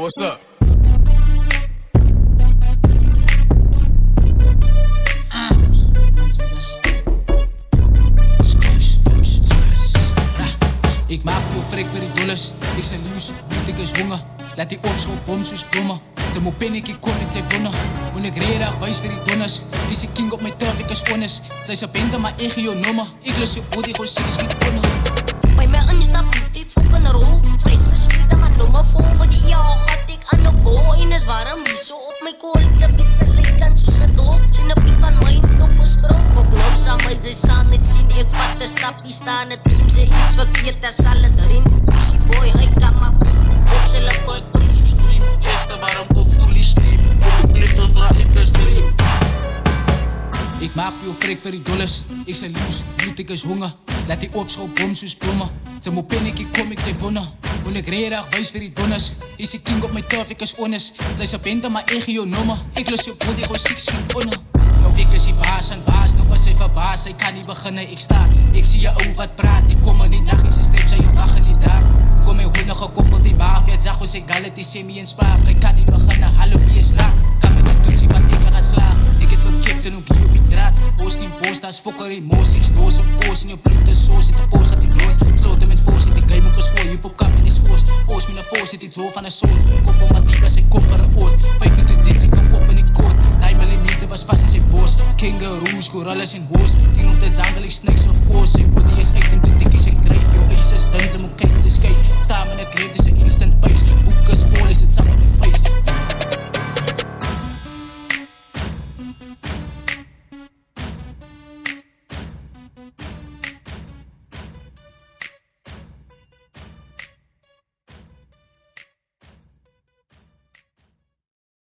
what's up? Ik maak veel frik vir die dollars. Ik zijn liefst, bloed ik is honger. Laat die opschop bom soos blomme. Ze moet pen ik kom met zijn wonnen. Moet ik reden wijs vir die donners. Is die king op mijn turf, ik is honest. Zij ze bende maar ik je nummer. Ik lus je body gewoon 6 feet onder. Bij mij instap moet ik fokken naar rol. Vrees gesweet aan mijn nummer vol. Voor die jaar had ik aan de bol. En is warm, wie zo op mijn kool. De pizza lijkt aan zo'n cadeau. Zien de piep van mijn top is groot. Fok nou samen, de zaan het zien. Ik vat de stapje staan, het team ze iets verkeerd. Daar zal het erin. Pushy boy, hij kan maar op zijn lippen. Eerste waarom toch voel je stream. Op de clip dan draag ik een stream. Ik maak veel frik vir die dollars. Ik zijn liefst, bloed ik is honger. Laat die opschop bom soos blomme. Ze moet pen ik kom met zijn wonnen. Moet ik reden wijs vir die donners. Is die king op mijn turf, ik is honest. Zij ze bende maar ik je nummer. Ik lus je body gewoon 6 feet onder. Ik is die baas en baas, nou is hij verbaasd. Ik kan niet beginnen, ik sta. Ik zie je over wat praat, die komen niet nacht. Ze streep zijn je wagen niet daar. Kom in hoenen gekoppeld, die maaf. Het zag hoe ze gallet, die semi in spraak. Ik kan niet beginnen, hallo wie is laag. Kan me niet toetsie van ik ga slagen. Ik heb verkipt en ook hier op die draad. Post die post, dat is fokker in moos. Ik stoos of koos in je bloed, de soos. Zit de post, gaat die bloos. Sloten met voos, zit die game op een school. Je pop kap in die schoos. Post met een voos, zit iets zo van een soort. Kop om wat diep als ik kom voor een oot. 5 minuten dit, ik kom op in die koot. 9 mm was vast in zijn bos. Kangaroos, gorillas en hoos. King of the jungle, ik snakes of course. Zijn body is